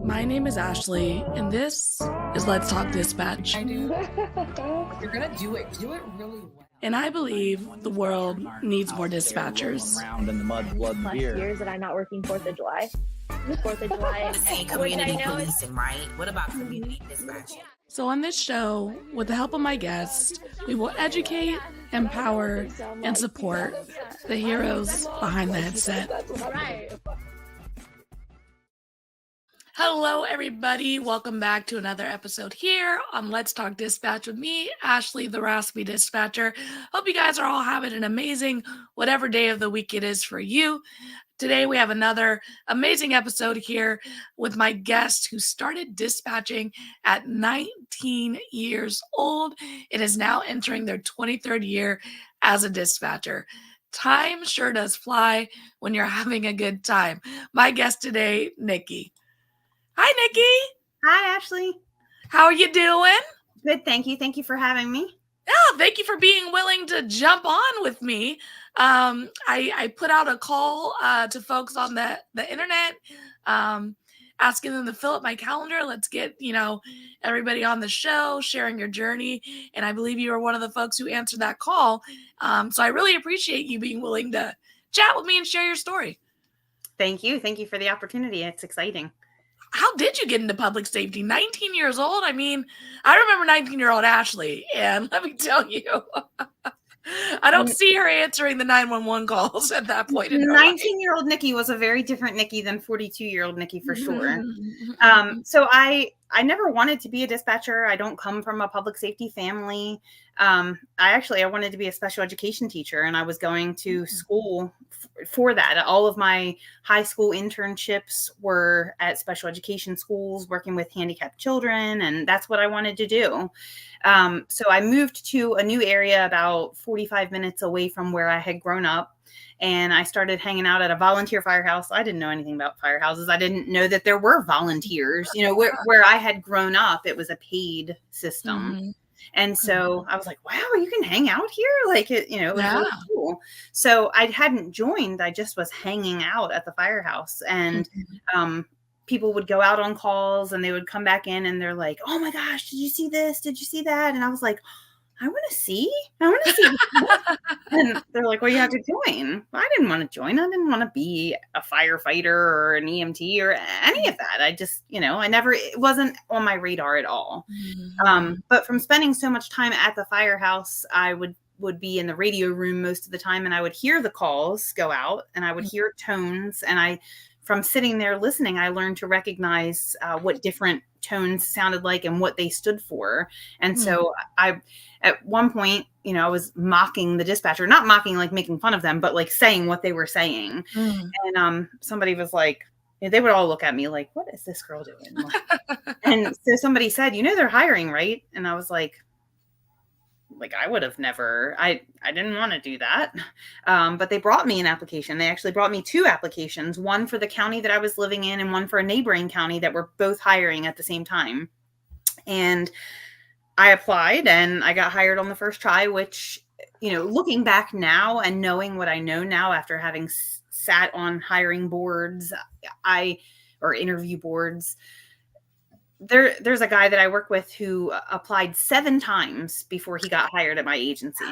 My name is Ashley, and this is Let's Talk Dispatch. I do. You're gonna do it. Do it really well. And I believe the world needs more dispatchers. Around in the mud, blood, and beer. Years that I'm not working 4th of July. 4th of July. Say community policing, right? What about community dispatching? So on this show, with the help of my guests, we will educate, empower, and support the heroes behind the headset. Right. Hello, everybody. Welcome back to another episode here on Let's Talk Dispatch with me, Ashley, the Raspy Dispatcher. Hope you guys are all having an amazing whatever day of the week it is for you. Today, we have another amazing episode here with my guest who started dispatching at 19 years old. It is now entering their 23rd year as a dispatcher. Time sure does fly when you're having a good time. My guest today, Nikki. Hi, Nikki. Hi, Ashley. How are you doing? Good, thank you. Thank you for having me. Yeah, thank you for being willing to jump on with me. I put out a call to folks on the internet, asking them to fill up my calendar. Let's get, everybody on the show, sharing your journey. And I believe you were one of the folks who answered that call. So I really appreciate you being willing to chat with me and share your story. Thank you. Thank you for the opportunity. It's exciting. How did you get into public safety? 19 years old? I mean, I remember 19-year-old Ashley, and let me tell you, I don't see her answering the 911 calls at that point. 19-year-old Nikki was a very different Nikki than 42-year-old Nikki for sure. So I never wanted to be a dispatcher. I don't come from a public safety family. I wanted to be a special education teacher, and I was going to school for that. All of my high school internships were at special education schools, working with handicapped children, and that's what I wanted to do. So I moved to a new area about 45 minutes away from where I had grown up. And I started hanging out at a volunteer firehouse. I didn't know anything about firehouses. I didn't know that there were volunteers. Where I had grown up, it was a paid system. Mm-hmm. And so I was like, wow, you can hang out here? It was really cool. So I hadn't joined. I just was hanging out at the firehouse. And people would go out on calls and they would come back in and they're like, oh my gosh, did you see this? Did you see that? And I was like, I want to see. And they're like, well, you have to join. I didn't want to join. I didn't want to be a firefighter or an EMT or any of that. I just, it wasn't on my radar at all. Mm-hmm. But from spending so much time at the firehouse, I would be in the radio room most of the time, and I would hear the calls go out and I would hear tones. And from sitting there listening, I learned to recognize what different tones sounded like and what they stood for. And so at one point, I was mocking the dispatcher, not mocking, like making fun of them, but like saying what they were saying. And somebody was like, they would all look at me like, what is this girl doing? And so somebody said, they're hiring, right? And I was like, I would have never, I didn't want to do that. But they brought me an application. They actually brought me two applications, one for the county that I was living in and one for a neighboring county that were both hiring at the same time. And I applied and I got hired on the first try, which, looking back now and knowing what I know now after having sat on hiring boards, or interview boards, there's a guy that I work with who applied 7 times before he got hired at my agency.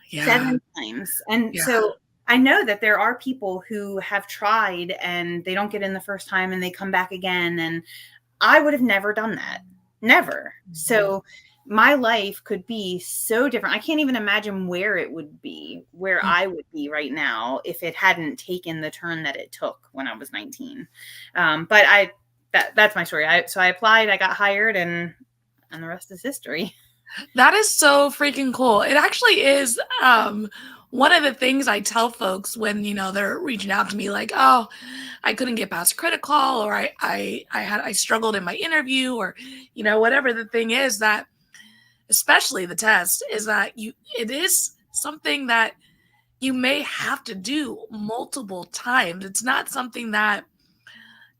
7 times. And so I know that there are people who have tried and they don't get in the first time and they come back again. And I would have never done that. Never. Mm-hmm. So my life could be so different. I can't even imagine where it would be, where I would be right now if it hadn't taken the turn that it took when I was 19. But that's my story. So I applied, I got hired, and the rest is history. That is so freaking cool. It actually is one of the things I tell folks when, they're reaching out to me like, oh, I couldn't get past credit call, or I struggled in my interview, or, whatever the thing is, that especially the test is that it is something that you may have to do multiple times. It's not something that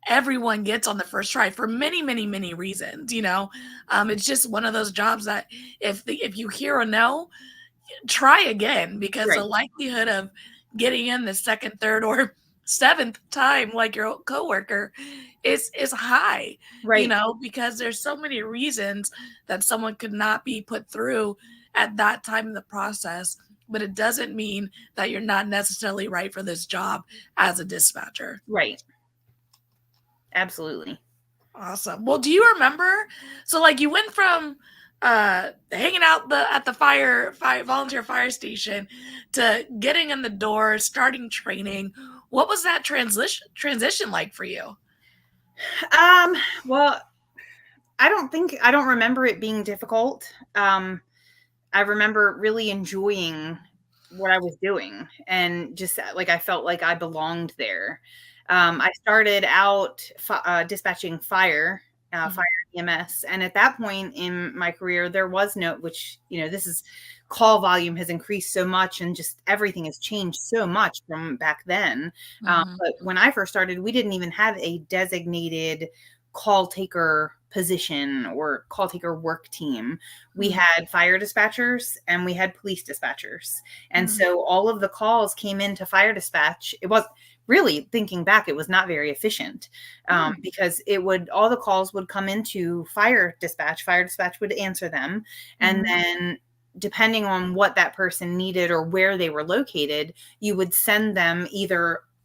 everyone gets on the first try for many, many, many reasons. It's just one of those jobs that if you hear a no, try again, because the likelihood of getting in the second, third, or seventh time like your coworker is high, Right. because there's so many reasons that someone could not be put through at that time in the process, but it doesn't mean that you're not necessarily right for this job as a dispatcher. Right. Absolutely. Awesome. Well, do you remember? So, like, you went from hanging out at the volunteer fire station to getting in the door, starting training. What was that transition like for you? Well, I don't remember it being difficult. I remember really enjoying what I was doing, and just like I felt like I belonged there. I started out dispatching fire EMS, and at that point in my career, there was no, which this is, call volume has increased so much, and just everything has changed so much from back then. But when I first started, we didn't even have a designated call taker position or call taker work team. We had fire dispatchers and we had police dispatchers. And so all of the calls came into fire dispatch. It was really, thinking back, it was not very efficient, because all the calls would come into fire dispatch would answer them. And then depending on what that person needed or where they were located, you would send them,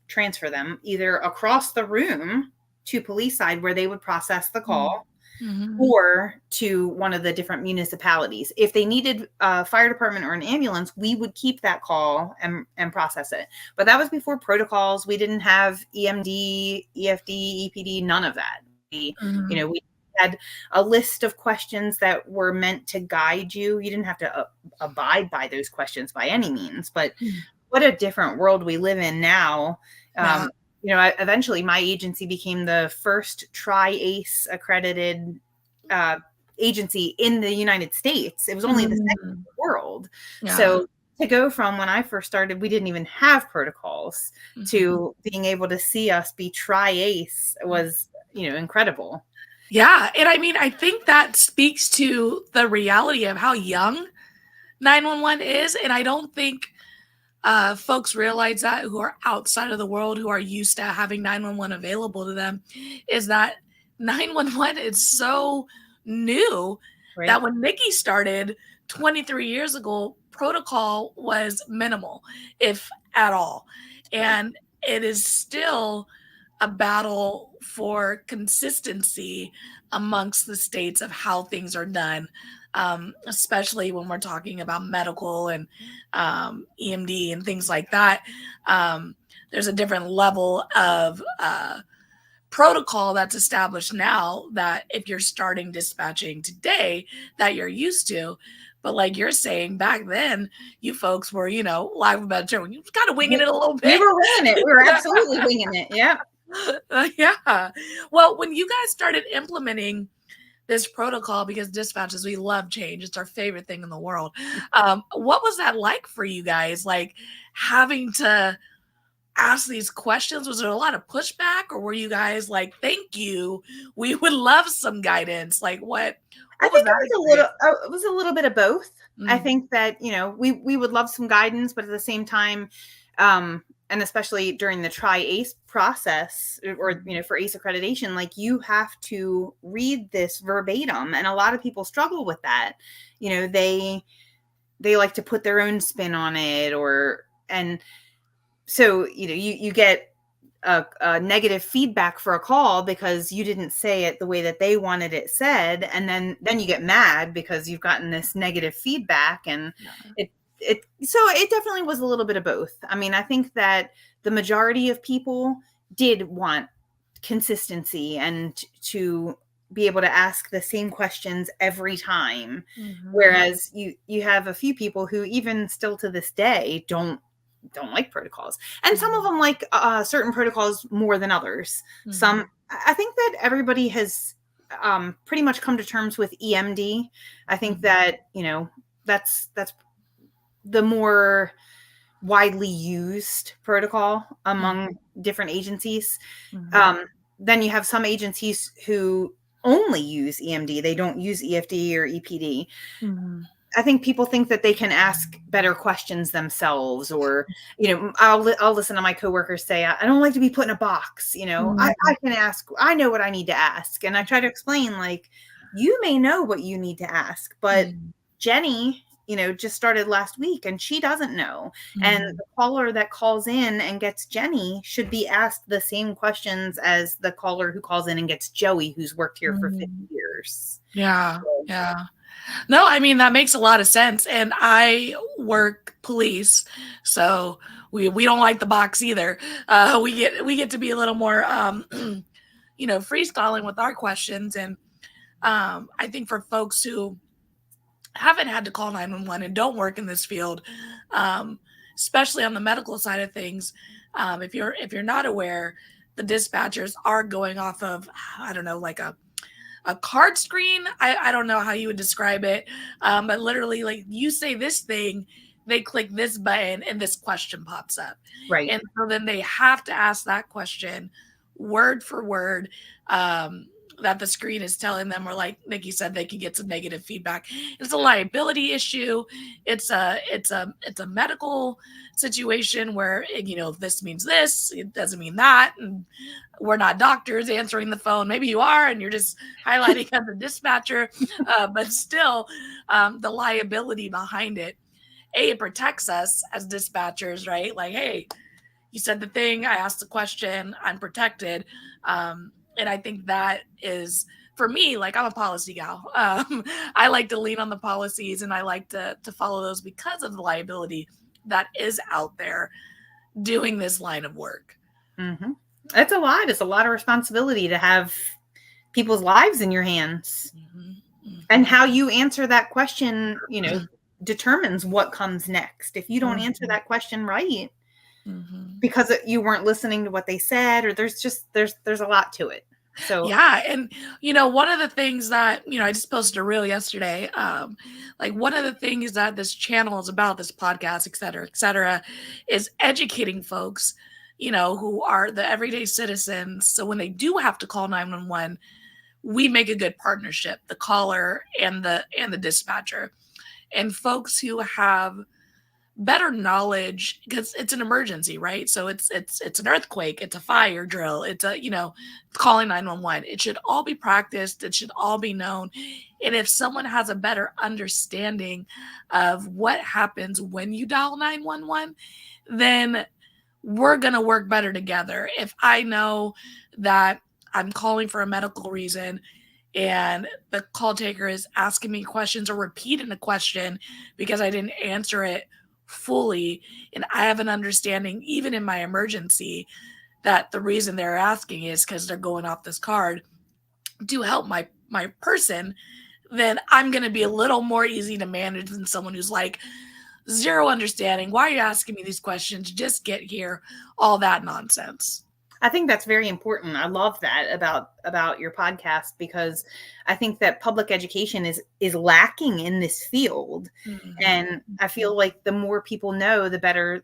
transfer them either across the room to police side where they would process the call, or to one of the different municipalities. If they needed a fire department or an ambulance, we would keep that call and process it. But that was before protocols. We didn't have EMD, EFD, EPD, none of that. We had a list of questions that were meant to guide you. You didn't have to abide by those questions by any means, but what a different world we live in now. Eventually my agency became the first Tri-ACE accredited agency in the United States. It was only the second in the world. Yeah. So to go from when I first started, we didn't even have protocols, to being able to see us be Tri-ACE was, incredible. Yeah. And I mean, I think that speaks to the reality of how young 911 is. And I don't think folks realize that, who are outside of the world, who are used to having 911 available to them, is that 911 is so new, right, that when Nikki started 23 years ago, protocol was minimal, if at all. And it is still a battle for consistency amongst the states of how things are done. Especially when we're talking about medical and EMD and things like that. There's a different level of protocol that's established now that if you're starting dispatching today that you're used to. But like you're saying, back then, you folks were, live about term, you was kind of winging it a little bit. We were winging it. We were absolutely winging it. Yeah. Yeah. Well, when you guys started implementing this protocol, because dispatches, we love change. It's our favorite thing in the world. What was that like for you guys? Like having to ask these questions? Was there a lot of pushback, or were you guys like, thank you, we would love some guidance? Like what I think it was a little bit of both. I think that, we would love some guidance, but at the same time, and especially during the Tri-ACE process, or, for ACE accreditation, like you have to read this verbatim. And a lot of people struggle with that. They like to put their own spin on it, and so, you get a negative feedback for a call because you didn't say it the way that they wanted it said. And then you get mad because you've gotten this negative feedback, and so it definitely was a little bit of both. I mean, I think that the majority of people did want consistency and to be able to ask the same questions every time. Whereas you have a few people who even still to this day don't like protocols. And some of them like certain protocols more than others. I think that everybody has pretty much come to terms with EMD. I think that, that's the more widely used protocol among different agencies. Then you have some agencies who only use EMD. They don't use EFD or EPD. I think people think that they can ask better questions themselves, or, I'll listen to my coworkers say, I don't like to be put in a box. I can ask, I know what I need to ask. And I try to explain, like, you may know what you need to ask, but Jenny, just started last week and she doesn't know. And the caller that calls in and gets Jenny should be asked the same questions as the caller who calls in and gets Joey, who's worked here for 50 years. Yeah. Yeah. No, I mean, that makes a lot of sense. And I work police, so we don't like the box either. We get to be a little more, freestyling with our questions. And I think for folks who haven't had to call 911 and don't work in this field, especially on the medical side of things, if you're not aware, the dispatchers are going off of, I don't know, like a card screen. I don't know how you would describe it, but literally, like, you say this thing, they click this button and this question pops up. Right. And so then they have to ask that question word for word, that the screen is telling them, or like Nikki said, they can get some negative feedback. It's a liability issue. It's a medical situation where, if this means this, it doesn't mean that. And we're not doctors answering the phone. Maybe you are, and you're just highlighting as a dispatcher, but still, the liability behind it. It protects us as dispatchers, right? Like, hey, you said the thing, I asked the question, I'm protected. And I think that is, for me, like, I'm a policy gal. I like to lean on the policies, and I like to follow those because of the liability that is out there doing this line of work. Mm-hmm. It's a lot. It's a lot of responsibility to have people's lives in your hands. And how you answer that question, determines what comes next. If you don't answer that question right, because you weren't listening to what they said, or there's a lot to it. So yeah. And one of the things that I just posted a reel yesterday, like, one of the things that this channel is about, this podcast, et cetera, is educating folks who are the everyday citizens. So when they do have to call 911, we make a good partnership, the caller and the dispatcher, and folks who have better knowledge, because it's an emergency, right? So it's an earthquake, it's a fire drill, it's calling 911. It should all be practiced, it should all be known. And if someone has a better understanding of what happens when you dial 911, then we're going to work better together. If I know that I'm calling for a medical reason and the call taker is asking me questions or repeating a question because I didn't answer it fully, and I have an understanding, even in my emergency, that the reason they're asking is because they're going off this card to help my person, then I'm going to be a little more easy to manage than someone who's like, zero understanding. Why are you asking me these questions? Just get here. All that nonsense. I think that's very important. I love that about your podcast, because I think that public education is lacking in this field. And I feel like the more people know, the better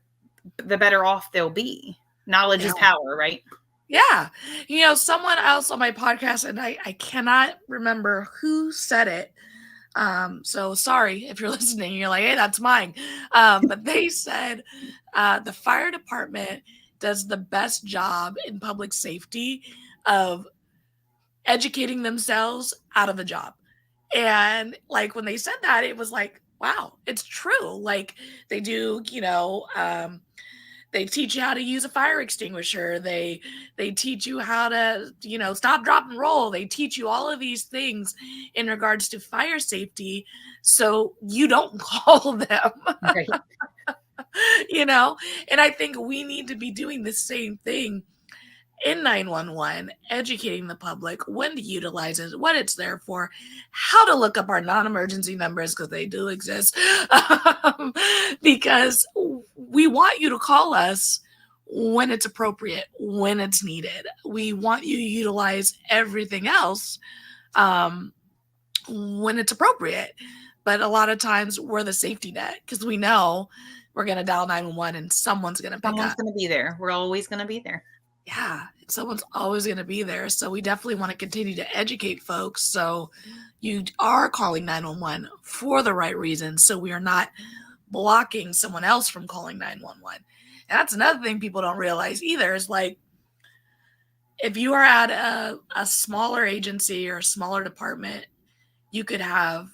off they'll be. Knowledge is power, right? Yeah. Someone else on my podcast, and I cannot remember who said it. So sorry if you're listening, you're like, hey, that's mine. But they said the fire department does the best job in public safety of educating themselves out of a job. And like, when they said that, it was like, wow, it's true. Like, they do, they teach you how to use a fire extinguisher. They teach you how to, stop, drop, and roll. They teach you all of these things in regards to fire safety, so you don't call them. Right. And I think we need to be doing the same thing in 911, educating the public when to utilize it, what it's there for, how to look up our non-emergency numbers, because they do exist, because we want you to call us when it's appropriate, when it's needed. We want you to utilize everything else when it's appropriate. But a lot of times we're the safety net, because we know we're going to dial 911 and someone's going to pick up. Someone's going to be there. We're always going to be there. Yeah, someone's always going to be there. So we definitely want to continue to educate folks. So you are calling 911 for the right reasons. So we are not blocking someone else from calling 911. And that's another thing people don't realize either is like, if you are at a smaller agency or a smaller department, you could have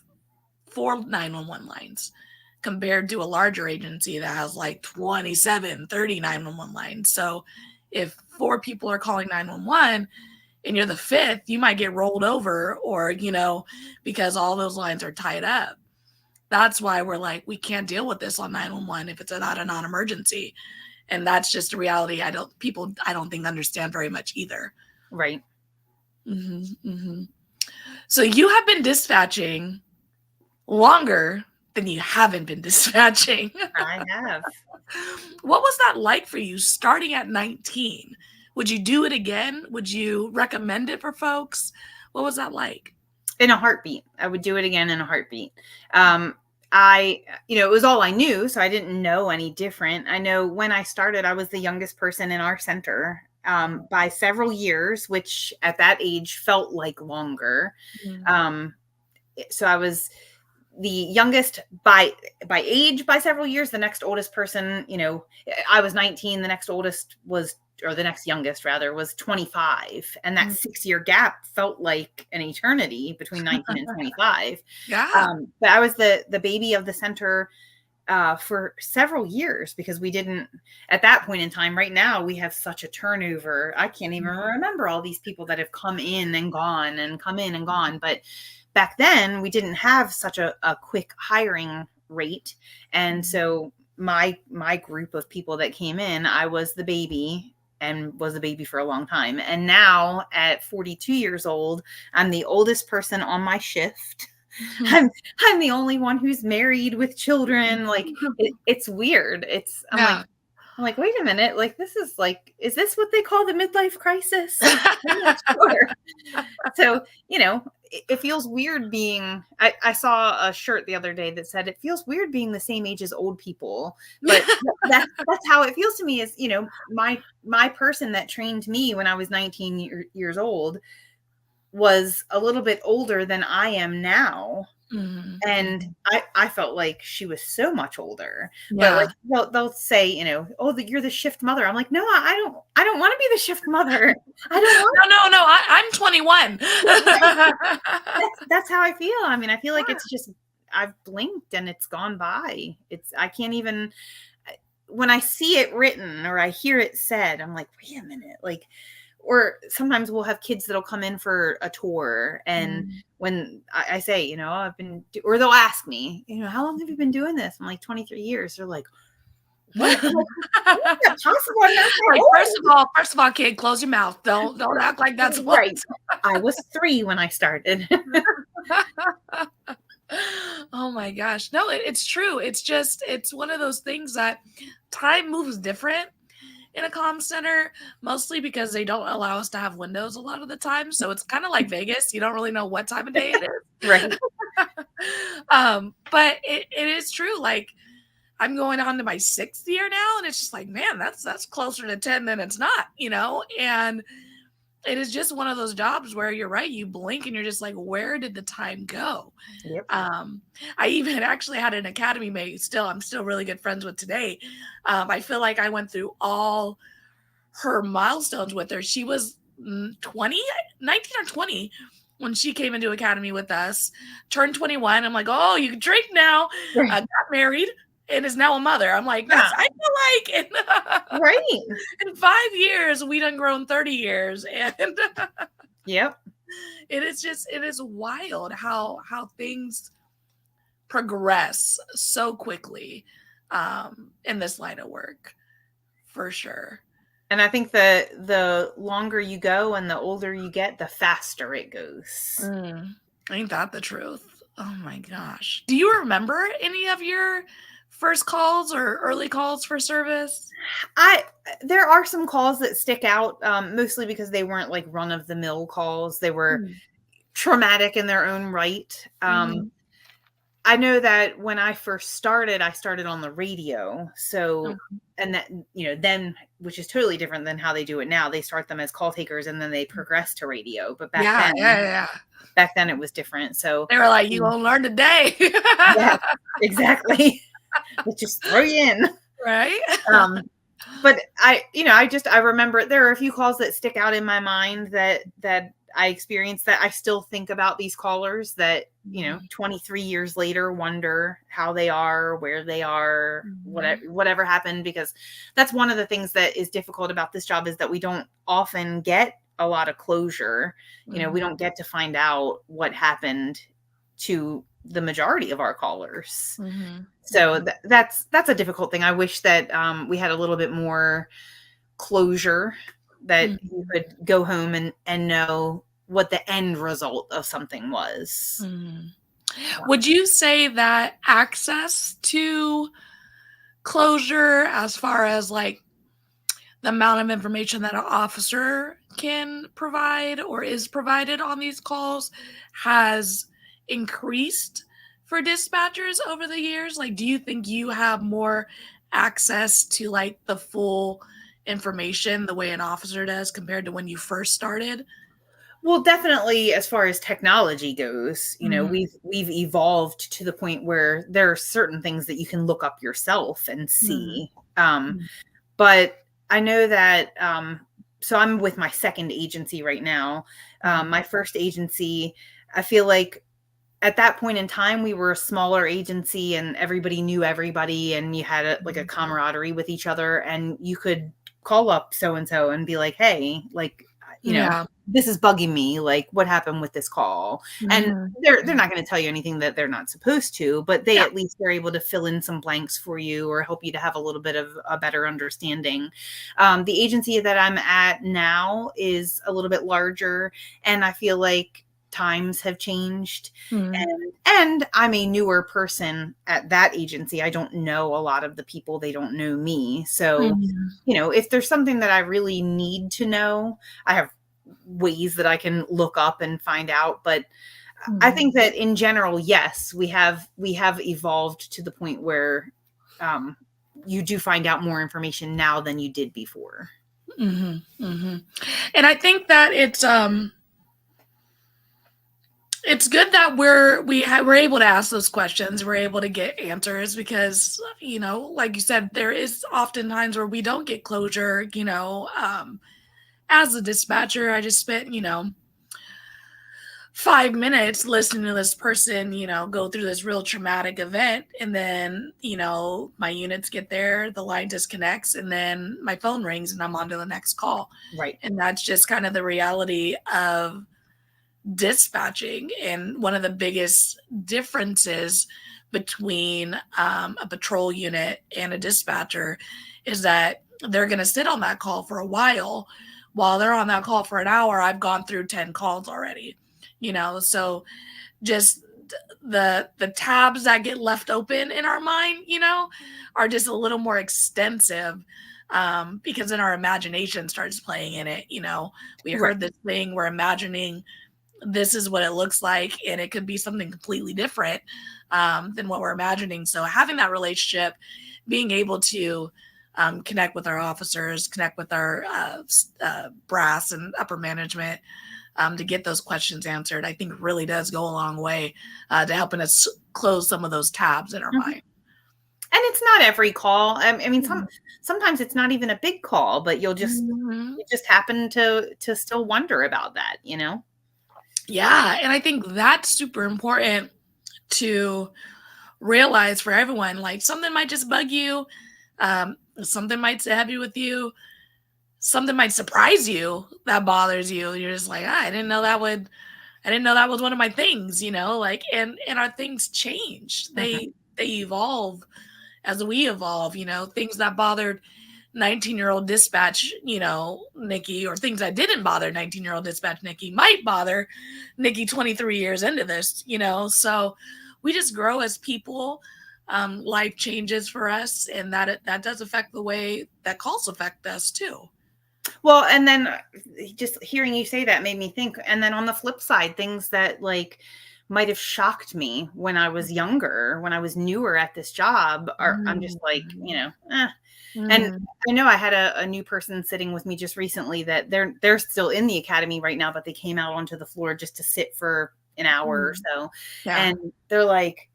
4 911 lines compared to a larger agency that has like 27, 30 911 lines. So if 4 people are calling 911 and you're the 5th, you might get rolled over or, because all those lines are tied up. That's why we're like, we can't deal with this on 911 if it's not a non-emergency. And that's just a reality I don't think understand very much either. Right. Mm-hmm, mm-hmm. So you have been dispatching longer than you haven't been dispatching. I have. What was that like for you starting at 19? Would you do it again? Would you recommend it for folks? What was that like? In a heartbeat. I would do it again in a heartbeat. It was all I knew, so I didn't know any different. I know when I started, I was the youngest person in our center by several years, which at that age felt like longer. Mm-hmm. So I was the youngest by age by several years. The next oldest person, I was 19. The next oldest was, or the next youngest rather, was 25. And that 6-year gap felt like an eternity between 19 and 25. Yeah. But I was the baby of the center for several years because we didn't, at that point in time, right now, we have such a turnover. I can't even remember all these people that have come in and gone and come in and gone. But back then we didn't have such a quick hiring rate. And so my group of people that came in, I was the baby and was the baby for a long time. And now at 42 years old, I'm the oldest person on my shift. I'm the only one who's married with children. Like it's weird. I'm like, wait a minute. Like, is this what they call the midlife crisis? I'm not sure. So, it feels weird being, I saw a shirt the other day that said, it feels weird being the same age as old people, but that's how it feels to me is, my person that trained me when I was 19 years old was a little bit older than I am now. Mm-hmm. And I felt like she was so much older. Yeah. But like they'll say, oh, you're the shift mother. I'm like, no, I don't want to be the shift mother. I don't want No. I'm 21. That's how I feel. I mean, I feel like it's just I've blinked and it's gone by. I can't even, when I see it written or I hear it said, I'm like, wait a minute, like. Or sometimes we'll have kids that'll come in for a tour. And when I say, I've been, or they'll ask me, how long have you been doing this? I'm like, 23 years. They're like, what? Is that possible? Like, first of all, kid, close your mouth. Don't act like that's what. Right. I was 3 when I started. Oh my gosh. No, it's true. It's one of those things that time moves different in a comm center, mostly because they don't allow us to have windows a lot of the time. So it's kind of like Vegas. You don't really know what time of day it is. Right. But it is true. Like I'm going on to my 6th year now, and it's just like, man, that's closer to 10 than it's not, and it is just one of those jobs where you're right. You blink and you're just like, where did the time go? Yep. I even actually had an academy mate I'm still really good friends with today. I feel like I went through all her milestones with her. She was 19 or 20 when she came into academy with us, turned 21. I'm like, oh, you can drink now. Right. Got married and is now a mother. I'm like, I feel like right. In 5 years, we done grown 30 years. And yep. It is wild how things progress so quickly in this line of work, for sure. And I think the longer you go and the older you get, the faster it goes. Ain't that the truth? Oh my gosh. Do you remember any of your first calls or early calls for service? There are some calls that stick out, mostly because they weren't like run-of-the-mill calls. They were traumatic in their own right. I know that when I first started, I started on the radio. So and that, then, which is totally different than how they do it now. They start them as call takers and then they progress to radio. But back then it was different. So they were like, you won't learn today. Yeah, exactly. Let's just throw you in. Right. But I remember there are a few calls that stick out in my mind that I experienced, that I still think about these callers that, 23 years later, wonder how they are, where they are, whatever happened, because that's one of the things that is difficult about this job, is that we don't often get a lot of closure. We don't get to find out what happened to the majority of our callers. So that's a difficult thing. I wish that we had a little bit more closure, that you could go home and know what the end result of something was. Would you say that access to closure, as far as like the amount of information that an officer can provide or is provided on these calls, has increased for dispatchers over the years? Like, do you think you have more access to like the full information the way an officer does compared to when you first started? Well, definitely, as far as technology goes, we've evolved to the point where there are certain things that you can look up yourself and see. But I know that, so I'm with my second agency right now. My first agency, I feel like at that point in time, we were a smaller agency and everybody knew everybody, and you had a camaraderie with each other, and you could call up so-and-so and be like, hey, like, this is bugging me. Like, what happened with this call? And they're not going to tell you anything that they're not supposed to, but they at least are able to fill in some blanks for you or help you to have a little bit of a better understanding. The agency that I'm at now is a little bit larger, and I feel like times have changed. And I'm a newer person at that agency. I don't know a lot of the people. They don't know me. So, if there's something that I really need to know, I have ways that I can look up and find out. But I think that in general, yes, we have evolved to the point where you do find out more information now than you did before. And I think that it's good that we're able to ask those questions. We're able to get answers because, like you said, there is often times where we don't get closure. As a dispatcher, I just spent, 5 minutes listening to this person, go through this real traumatic event. And then, my units get there, the line disconnects, and then my phone rings and I'm on to the next call. Right. And that's just kind of the reality of dispatching. And one of the biggest differences between a patrol unit and a dispatcher is that they're going to sit on that call for a while. While they're on that call for an hour, I've gone through 10 calls already, so just the tabs that get left open in our mind, are just a little more extensive, because then our imagination starts playing in it. We heard this thing, we're imagining this is what it looks like, and it could be something completely different than what we're imagining. So having that relationship, being able to connect with our officers, connect with our brass and upper management to get those questions answered, I think really does go a long way to helping us close some of those tabs in our mind. And it's not every call. I mean, sometimes it's not even a big call, but you just happen to still wonder about that, Yeah, and I think that's super important to realize for everyone. Like, something might just bug you, something might sit heavy with you, something might surprise you that bothers you. You're just like, I didn't know that was one of my things, like, and our things change. They evolve as we evolve. Things that bothered 19-year-old dispatch, Nikki, or things that didn't bother 19-year-old dispatch Nikki might bother Nikki 23 years into this, so we just grow as people. Life changes for us, and that does affect the way that calls affect us too. Well, and then just hearing you say that made me think, and then on the flip side, things that like might have shocked me when I was younger, when I was newer at this job, I'm just like, And Mm. I know I had a new person sitting with me just recently that they're still in the academy right now, but they came out onto the floor just to sit for an hour or so. Yeah. And they're like,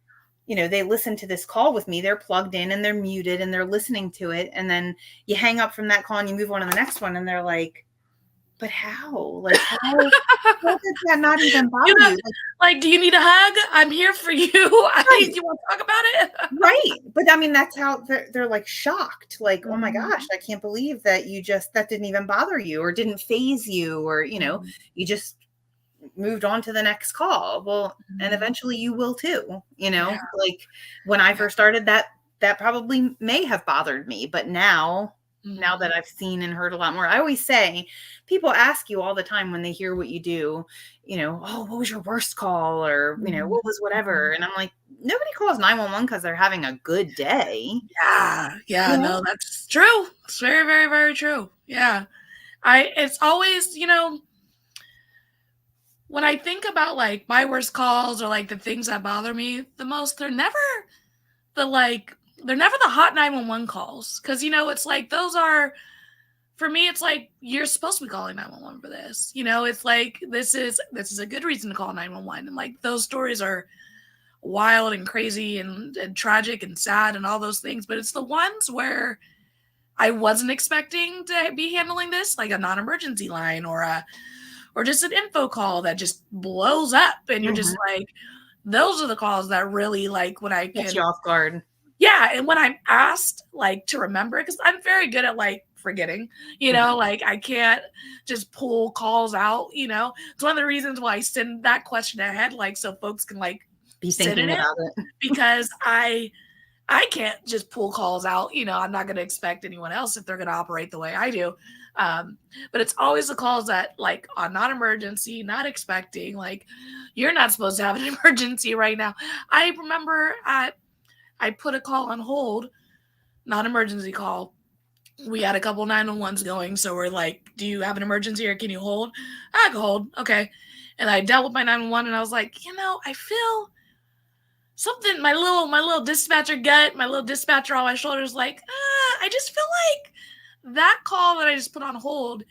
they listen to this call with me. They're plugged in and they're muted and they're listening to it. And then you hang up from that call and you move on to the next one. And they're like, but how? Like, how did that not even bother you? Like, do you need a hug? I'm here for you. Do you want to talk about it? Right. But I mean, that's how they're like shocked. Like, oh my Mhm. gosh, I can't believe that that didn't even bother you or didn't phase you or, Mhm. you just moved on to the next call. Well, and Mhm. eventually you will too, Yeah. like when I first started that probably may have bothered me, but now that I've seen and heard a lot more, I always say, people ask you all the time when they hear what you do, oh, what was your worst call? Or, what was whatever. And I'm like, nobody calls 911 because they're having a good day. Yeah. Yeah. You know? No, that's true. It's very, very, very true. Yeah. It's always, when I think about like my worst calls or like the things that bother me the most, the like, they're never the hot 911 calls. Cause it's like, for me, it's like, you're supposed to be calling 911 for this. It's like, this is a good reason to call 911. And like, those stories are wild and crazy and tragic and sad and all those things. But it's the ones where I wasn't expecting to be handling this, like a non-emergency line or just an info call that just blows up. And you're just like, those are the calls that really like when I Gets can, you off guard. yeah. And when I'm asked like to remember, because I'm very good at like forgetting, like I can't just pull calls out, It's one of the reasons why I send that question ahead, like so folks can like Be sit in thinking it, about it. because I can't just pull calls out. I'm not going to expect anyone else if they're going to operate the way I do. But it's always the calls that like are not emergency, not expecting, like you're not supposed to have an emergency right now. I remember I put a call on hold, non-emergency call. We had a couple 911s going. So we're like, do you have an emergency or can you hold? I can hold. Okay. And I dealt with my 911 and I was like, I feel something, my little dispatcher gut, my little dispatcher on my shoulders, like, I just feel like that call that I just put on hold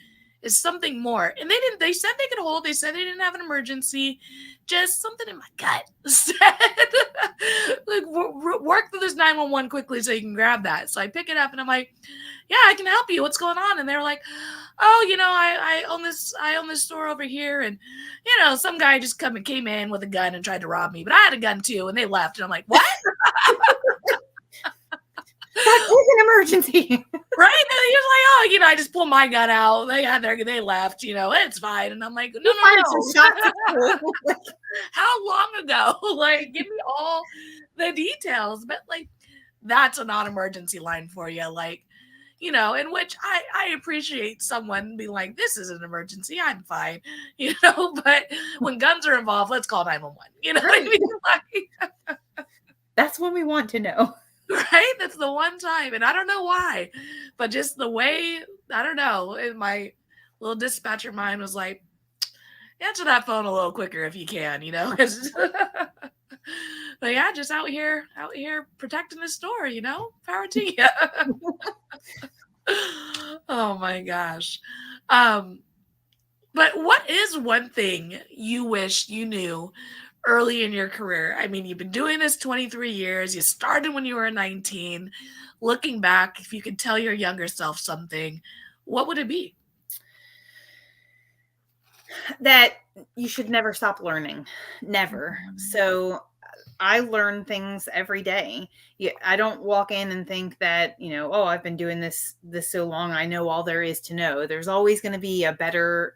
is something more. And they said they could hold, they said they didn't have an emergency, just something in my gut said, like, work through this 911 quickly so you can grab that. So I pick it up and I'm like, yeah, I can help you. What's going on? And they were like, oh, I own this store over here. And, some guy just came in with a gun and tried to rob me, but I had a gun too. And they left. And I'm like, what? That is an emergency. Right? And he was like, oh, I just pulled my gun out. They left, it's fine. And I'm like, no. How long ago? Like, give me all the details. But like, that's a non-emergency line for you. Like, in which I appreciate someone being like, this is an emergency, I'm fine, but when guns are involved, let's call 911. You know what I mean? Like, that's what we want to know. Right? That's the one time. And I don't know why, but just the way, I don't know, in my little dispatcher mind was like, answer that phone a little quicker if you can, But yeah, just out here protecting the store, power to you. Oh my gosh. But what is one thing you wish you knew early in your career? I mean, you've been doing this 23 years. You started when you were 19. Looking back, if you could tell your younger self something, what would it be? That you should never stop learning. Never. So I learn things every day. I don't walk in and think that, oh, I've been doing this so long, I know all there is to know. There's always going to be a better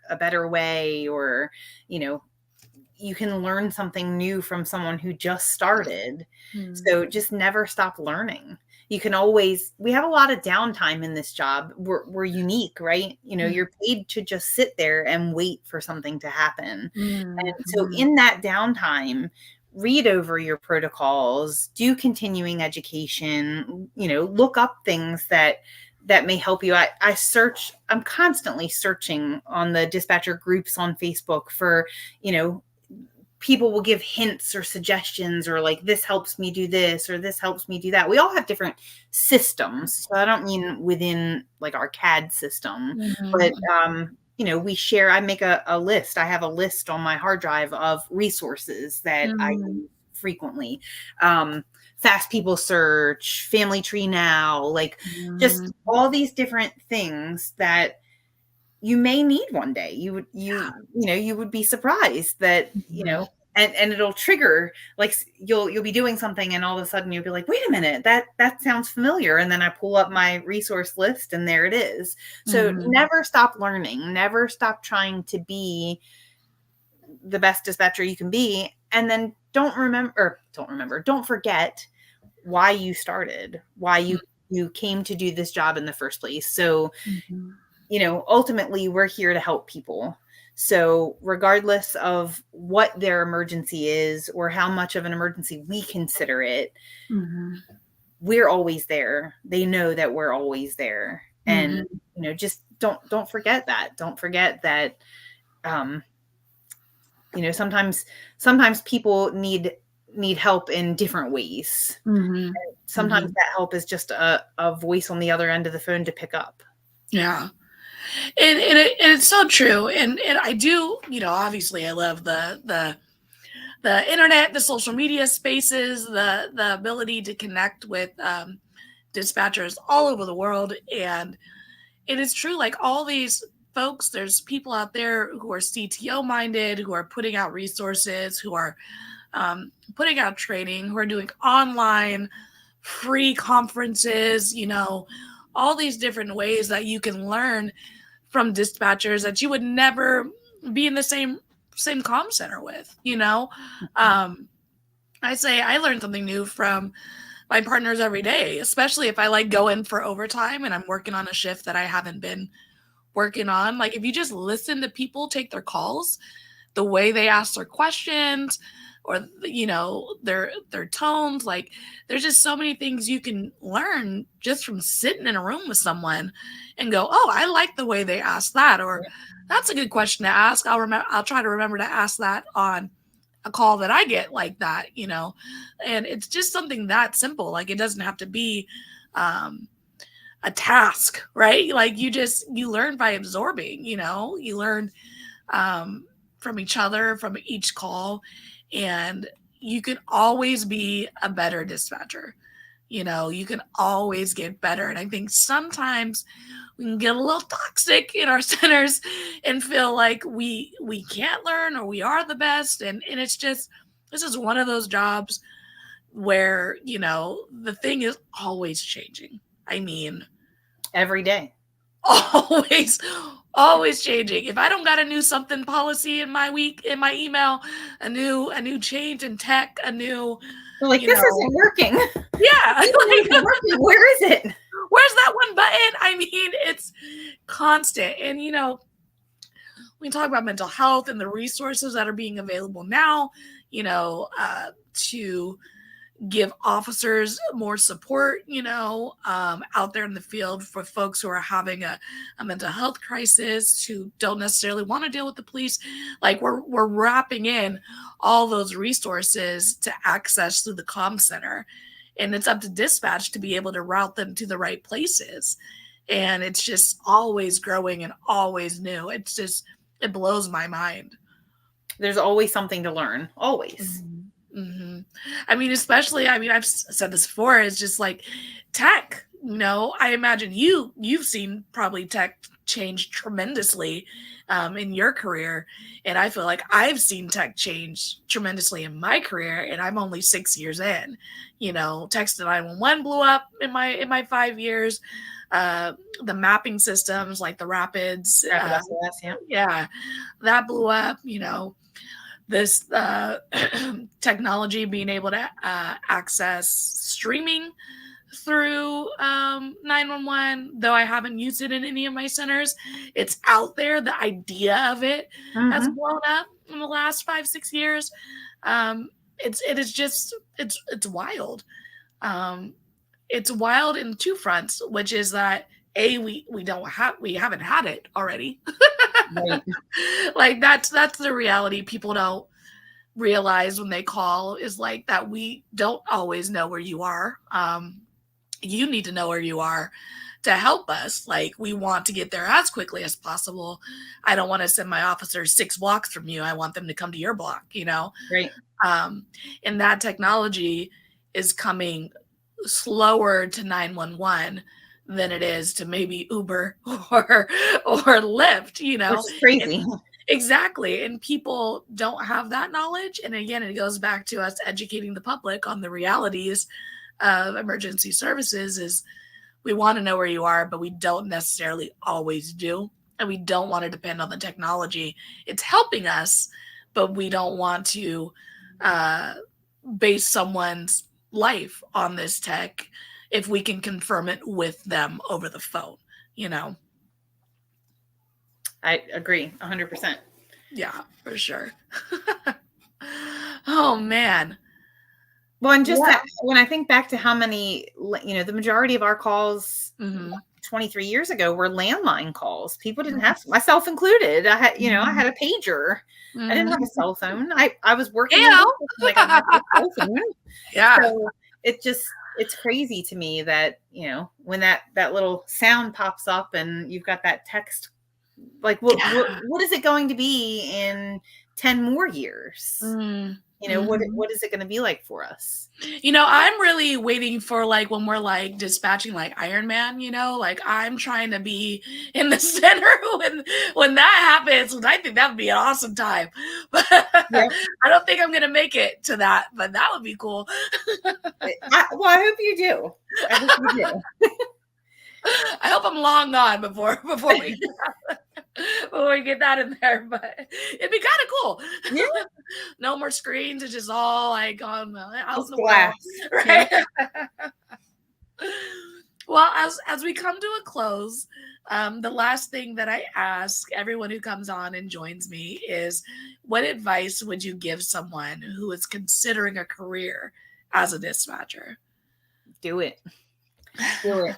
way, or, you can learn something new from someone who just started. So just never stop learning. You can always, we have a lot of downtime in this job. We're unique, right? You're paid to just sit there and wait for something to happen. And so in that downtime, read over your protocols, do continuing education, look up things that may help you. I'm constantly searching on the dispatcher groups on Facebook for, people will give hints or suggestions, or like, this helps me do this, or this helps me do that. We all have different systems. So I don't mean within like our CAD system, but we share. I make a list. I have a list on my hard drive of resources that I use frequently. Fast People Search, Family Tree Now, like just all these different things that you may need one day. You would be surprised that, and it'll trigger, like you'll be doing something and all of a sudden you'll be like, wait a minute, that sounds familiar. And then I pull up my resource list and there it is. So never stop learning, never stop trying to be the best dispatcher you can be. And then don't forget why you started, why you came to do this job in the first place. So, ultimately we're here to help people. So regardless of what their emergency is or how much of an emergency we consider it, we're always there. They know that we're always there. And, just don't forget that. Don't forget that, sometimes people need help in different ways. Sometimes that help is just a voice on the other end of the phone to pick up. Yeah. And it's so true. And I do, obviously I love the internet, the social media spaces, the ability to connect with dispatchers all over the world. And it is true, like all these folks, there's people out there who are CTO minded, who are putting out resources, who are putting out training, who are doing online free conferences, all these different ways that you can learn from dispatchers that you would never be in the same comm center with, I say I learn something new from my partners every day, especially if I like go in for overtime and I'm working on a shift that I haven't been working on. Like if you just listen to people take their calls, the way they ask their questions, or their tones, like there's just so many things you can learn just from sitting in a room with someone and go, oh, I like the way they ask that, or that's a good question to ask. I'll try to remember to ask that on a call that I get like that, and it's just something that simple. Like it doesn't have to be a task, right? Like you learn by absorbing, you learn from each other, from each call. And you can always be a better dispatcher. You can always get better. And I think sometimes we can get a little toxic in our centers and feel like we can't learn or we are the best. And it's just, this is one of those jobs where, the thing is always changing. I mean, every day. Always changing. If I don't got a new something policy in my email, a new change in tech, a new this isn't working. Yeah. Where is it? Where's that one button? I mean, it's constant. And we talk about mental health and the resources that are being available now, to give officers more support, out there in the field for folks who are having a mental health crisis, who don't necessarily want to deal with the police. Like we're wrapping in all those resources to access through the comm center, and it's up to dispatch to be able to route them to the right places. And it's just always growing and always new. It blows my mind. There's always something to learn. Always. I mean, especially, I've said this before, it's just like tech, I imagine you've seen probably tech change tremendously in your career. And I feel like I've seen tech change tremendously in my career, and I'm only 6 years in. Text to 911 blew up in my 5 years. The mapping systems like the Rapids, that blew up, this technology being able to access streaming through 911, though I haven't used it in any of my centers. It's out there. The idea of it has blown up in the last 5-6 years. It's wild. It's wild in two fronts, which is that we haven't had it already. Right. Like that's the reality. People don't realize when they call is like that we don't always know where you are. You need to know where you are to help us. Like, we want to get there as quickly as possible. I don't want to send my officers 6 blocks from you. I want them to come to your block, you know? Right. And that technology is coming slower to 911 than it is to maybe Uber or Lyft, you know? Which is crazy. Exactly. And people don't have that knowledge. And again, it goes back to us educating the public on the realities of emergency services. Is we want to know where you are, but we don't necessarily always do. And we don't want to depend on the technology. It's helping us, but we don't want to base someone's life on this tech if we can confirm it with them over the phone, you know? I agree 100%. Yeah, for sure. Oh, man. Well, and just that, when I think back to how many, the majority of our calls 23 years ago were landline calls. People didn't have, myself included. I had, I had a pager. I didn't have a cell phone. I was working. Like I had a cell phone. Yeah. So it's crazy to me that, when that little sound pops up and you've got that text, like what is it going to be in 10 more years? What is it going to be like for us? I'm really waiting for like when we're like dispatching like Iron Man, like I'm trying to be in the center when that happens. And I think that would be an awesome time. But I don't think I'm going to make it to that, but that would be cool. I hope you do. I hope you do. I hope I'm long gone before we get that in there, but it'd be kind of cool. Yeah. No more screens. It's just all like on out in the glass, right? Yeah. Well, as we come to a close, the last thing that I ask everyone who comes on and joins me is, what advice would you give someone who is considering a career as a dispatcher? Do it. Do it.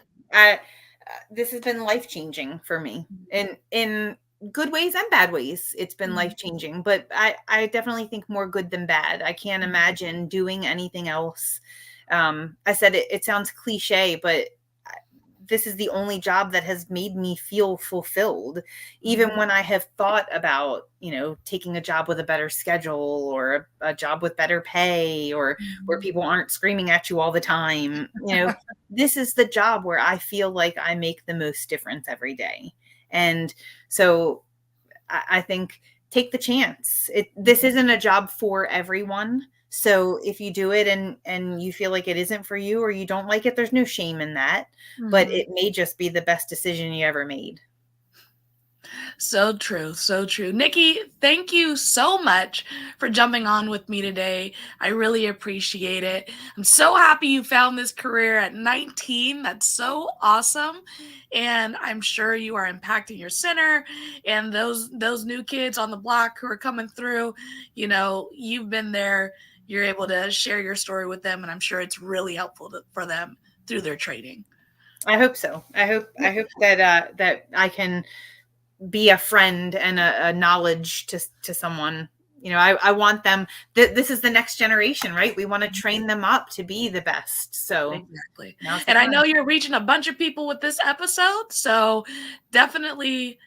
This has been life-changing for me in good ways and bad ways. It's been life-changing, but I definitely think more good than bad. I can't imagine doing anything else. I said it sounds cliche, but this is the only job that has made me feel fulfilled. Even when I have thought about, taking a job with a better schedule or a job with better pay or where people aren't screaming at you all the time, this is the job where I feel like I make the most difference every day. And so I think take the chance. This isn't a job for everyone. So if you do it and you feel like it isn't for you or you don't like it, there's no shame in that, but it may just be the best decision you ever made. So true. So true. Nikki, thank you so much for jumping on with me today. I really appreciate it. I'm so happy you found this career at 19. That's so awesome. And I'm sure you are impacting your center and those new kids on the block who are coming through. You've been there. You're able to share your story with them, and I'm sure it's really helpful for them through their training. I hope so. I hope that that I can be a friend and a knowledge to someone. I want them. This is the next generation, right? We want to train them up to be the best. So exactly. And I know you're reaching a bunch of people with this episode, so definitely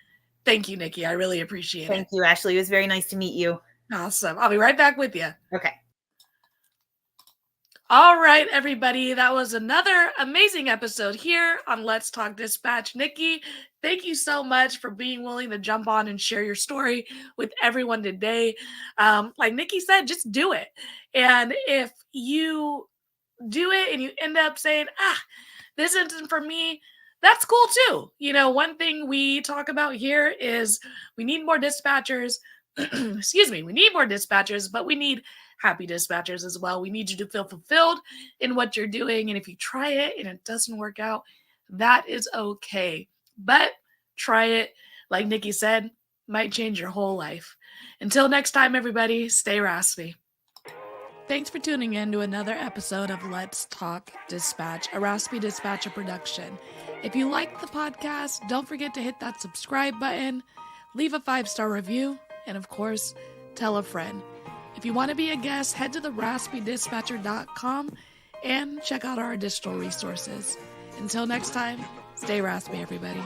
thank you, Nikki. I really appreciate it. Thank you, Ashley. It was very nice to meet you. Awesome. I'll be right back with you. Okay. All right, everybody. That was another amazing episode here on Let's Talk Dispatch. Nikki, thank you so much for being willing to jump on and share your story with everyone today. Like Nikki said, just do it. And if you do it and you end up saying, this isn't for me, that's cool too. One thing we talk about here is we need more dispatchers. Excuse me. We need more dispatchers, but we need happy dispatchers as well. We need you to feel fulfilled in what you're doing. And if you try it and it doesn't work out, that is okay. But try it. Like Nikki said, might change your whole life. Until next time, everybody, stay raspy. Thanks for tuning in to another episode of Let's Talk Dispatch, a Raspy Dispatcher production. If you like the podcast, don't forget to hit that subscribe button, leave a 5-star review, and of course, tell a friend. If If you want to be a guest, head to the raspydispatcher.com and check out our additional resources. Until next time, stay raspy, everybody.